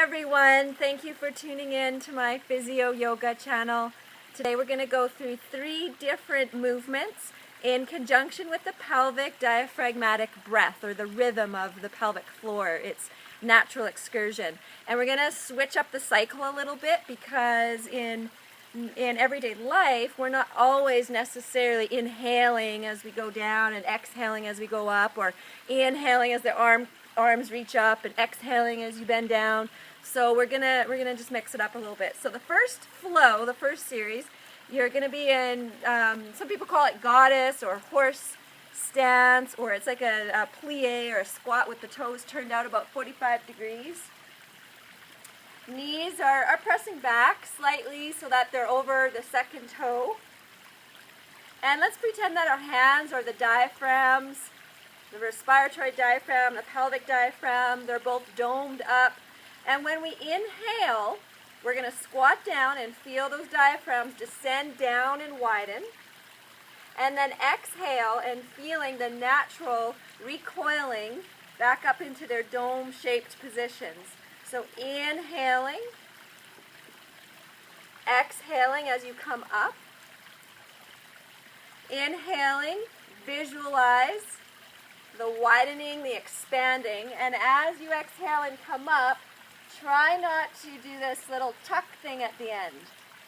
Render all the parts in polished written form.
everyone. Thank you for tuning in to my Physio Yoga channel. Today we're going to go through 3 different movements in conjunction with the pelvic diaphragmatic breath, or the rhythm of the pelvic floor. It's natural excursion. And we're going to switch up the cycle a little bit because in everyday life, we're not always necessarily inhaling as we go down and exhaling as we go up, or inhaling as the arms reach up and exhaling as you bend down. So we're gonna just mix it up a little bit. So the first flow, the first series, you're gonna be in, some people call it goddess or horse stance, or it's like a plie or a squat with the toes turned out about 45 degrees. Knees are pressing back slightly so that they're over the second toe. And let's pretend that our hands are the diaphragms, the respiratory diaphragm, the pelvic diaphragm. They're both domed up. And when we inhale, we're going to squat down and feel those diaphragms descend down and widen. And then exhale and feeling the natural recoiling back up into their dome-shaped positions. So inhaling, exhaling as you come up. Inhaling, visualize the widening, the expanding, and as you exhale and come up, try not to do this little tuck thing at the end.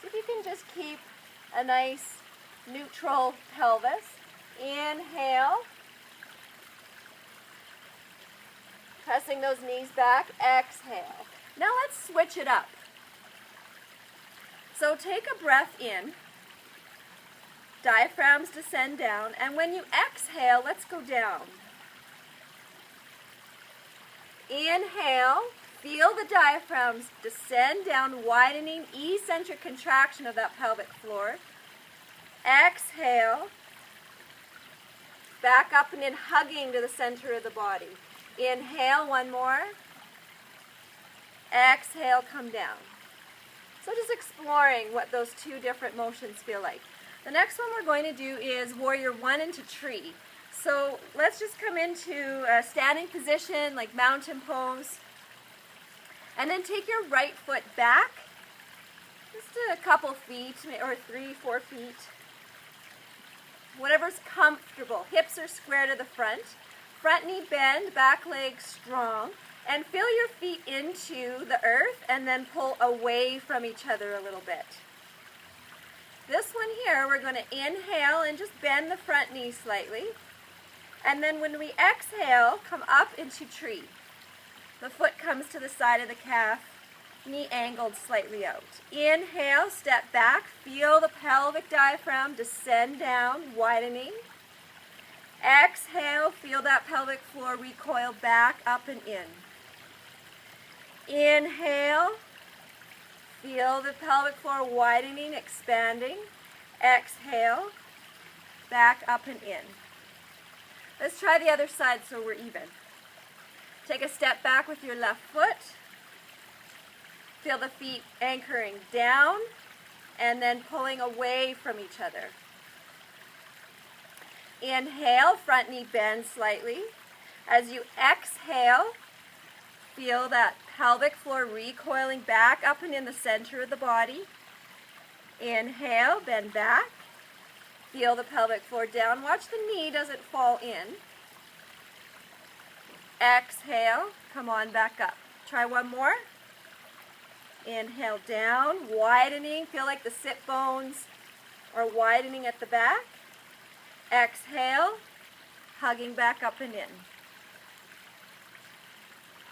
See if you can just keep a nice neutral pelvis. Inhale. Pressing those knees back, exhale. Now let's switch it up. So take a breath in, diaphragms descend down, and when you exhale, let's go down. Inhale, feel the diaphragms descend down, widening, eccentric contraction of that pelvic floor. Exhale, back up and in, hugging to the center of the body. Inhale, one more. Exhale, come down. So just exploring what those 2 different motions feel like. The next one we're going to do is warrior 1 into tree. So let's just come into a standing position like mountain pose. And then take your right foot back, just a couple feet, or 3-4 feet. Whatever's comfortable. Hips are square to the front. Front knee bend, back leg strong, and feel your feet into the earth and then pull away from each other a little bit. This one here, we're going to inhale and just bend the front knee slightly. And then when we exhale, come up into tree. The foot comes to the side of the calf, knee angled slightly out. Inhale, step back, feel the pelvic diaphragm descend down, widening. Exhale, feel that pelvic floor recoil back, up and in. Inhale, feel the pelvic floor widening, expanding. Exhale, back, up and in. Let's try the other side so we're even. Take a step back with your left foot. Feel the feet anchoring down and then pulling away from each other. Inhale, front knee bends slightly. As you exhale, feel that pelvic floor recoiling back up and in the center of the body. Inhale, bend back. Feel the pelvic floor down. Watch the knee doesn't fall in. Exhale, come on back up. Try one more. Inhale down, widening. Feel like the sit bones are widening at the back. Exhale, hugging back up and in.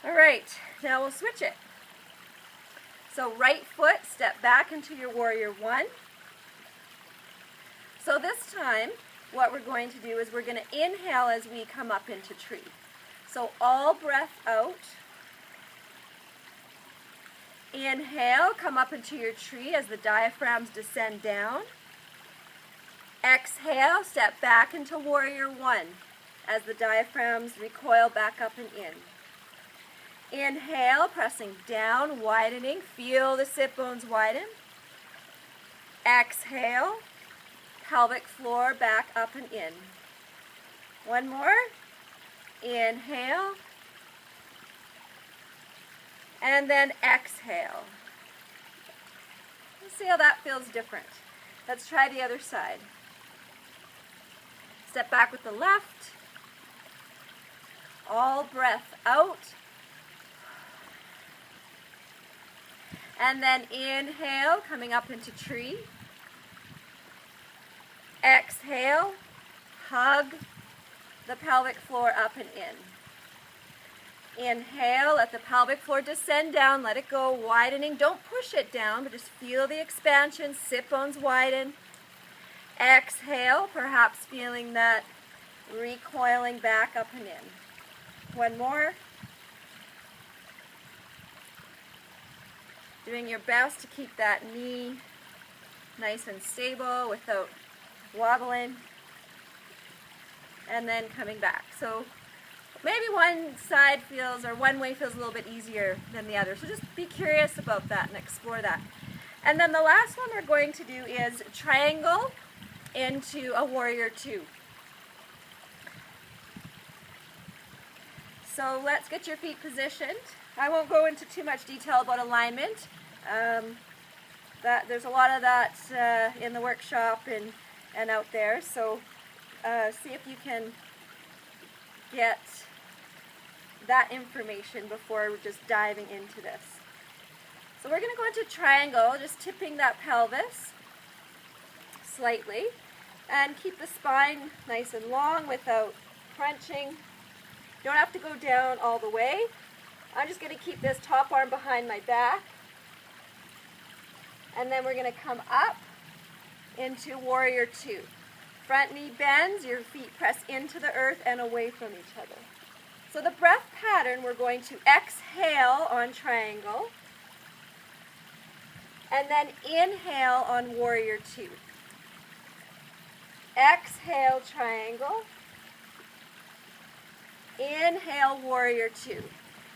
All right, now we'll switch it. So right foot, step back into your warrior 1. So this time, what we're going to do is we're going to inhale as we come up into tree. So all breath out. Inhale, come up into your tree as the diaphragms descend down. Exhale, step back into warrior 1 as the diaphragms recoil back up and in. Inhale, pressing down, widening. Feel the sit bones widen. Exhale, pelvic floor back up and in. One more. Inhale. And then exhale. Let's see how that feels different. Let's try the other side. Step back with the left. All breath out. And then inhale, coming up into tree. Exhale, hug the pelvic floor up and in. Inhale, let the pelvic floor descend down, let it go, widening. Don't push it down, but just feel the expansion, sit bones widen. Exhale, perhaps feeling that recoiling back up and in. One more. Doing your best to keep that knee nice and stable without wobbling. And then coming back. So maybe one side feels, or one way feels a little bit easier than the other. So just be curious about that and explore that. And then the last one we're going to do is triangle into a warrior two. So let's get your feet positioned. I won't go into too much detail about alignment. There's a lot of that in the workshop and out there. So see if you can get that information before just diving into this. So we're going to go into triangle, just tipping that pelvis slightly, and keep the spine nice and long without crunching. You don't have to go down all the way. I'm just going to keep this top arm behind my back, and then we're going to come up into warrior two. Front knee bends, your feet press into the earth and away from each other. So the breath pattern, we're going to exhale on triangle, and then inhale on warrior two. Exhale, triangle. Inhale, warrior two.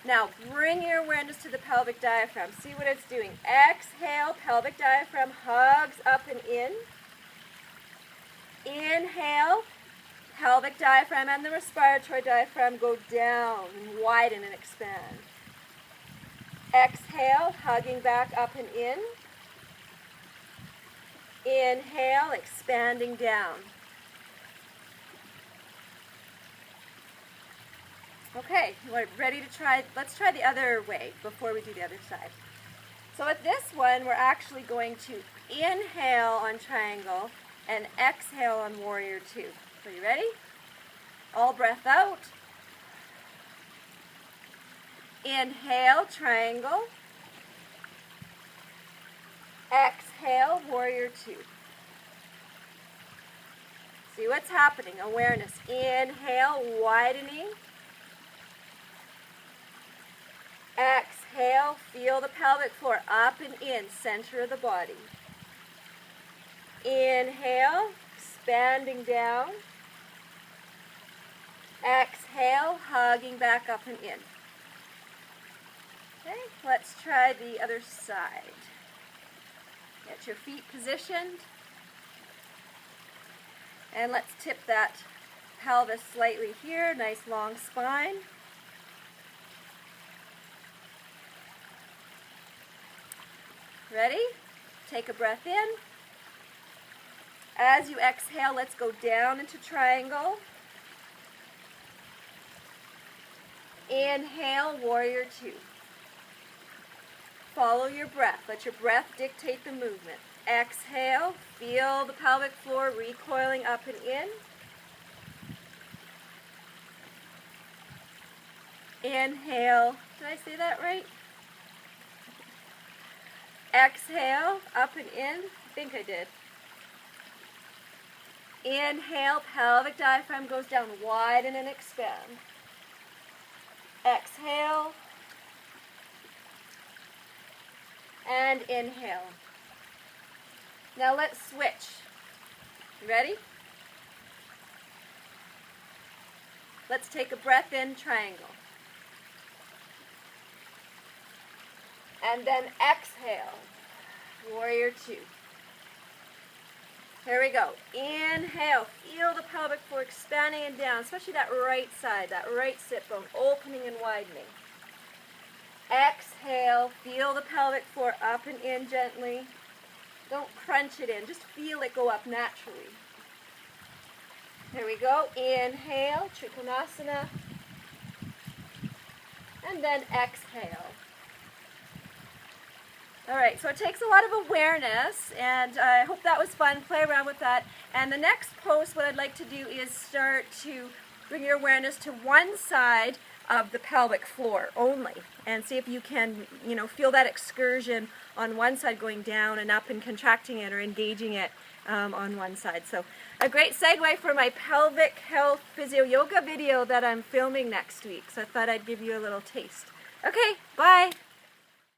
Now bring your awareness to the pelvic diaphragm. See what it's doing. Exhale, pelvic diaphragm hugs up and in. Inhale, pelvic diaphragm and the respiratory diaphragm go down and widen and expand. Exhale, hugging back up and in. Inhale, expanding down. Okay, we're ready to try. Let's try the other way before we do the other side. So with this one, we're actually going to inhale on triangle and exhale on warrior two. So you ready? All breath out. Inhale, triangle. Exhale, warrior two. See what's happening. Awareness. Inhale, widening. Exhale, feel the pelvic floor up and in, center of the body. Inhale, expanding down. Exhale, hugging back up and in. Okay, let's try the other side. Get your feet positioned. And let's tip that pelvis slightly here, nice long spine. Ready? Take a breath in. As you exhale, let's go down into triangle. Inhale, warrior two. Follow your breath. Let your breath dictate the movement. Exhale, feel the pelvic floor recoiling up and in. Inhale. Did I say that right? Exhale, up and in. I think I did. Inhale, pelvic diaphragm goes down, widen and expand. Exhale. And inhale. Now let's switch. You ready? Let's take a breath in, triangle. And then exhale, warrior two. Here we go. Inhale, feel the pelvic floor expanding and down, especially that right side, that right sit bone, opening and widening. exhale, feel the pelvic floor up and in gently. Don't crunch it in, just feel it go up naturally. There we go. Inhale, Trikonasana. And then exhale. All right, so it takes a lot of awareness, and I hope that was fun. Play around with that. And the next pose, what I'd like to do is start to bring your awareness to one side of the pelvic floor only, and see if you can, feel that excursion on one side going down and up and contracting it or engaging it on one side. So a great segue for my pelvic health physio yoga video that I'm filming next week. So I thought I'd give you a little taste. Okay, bye.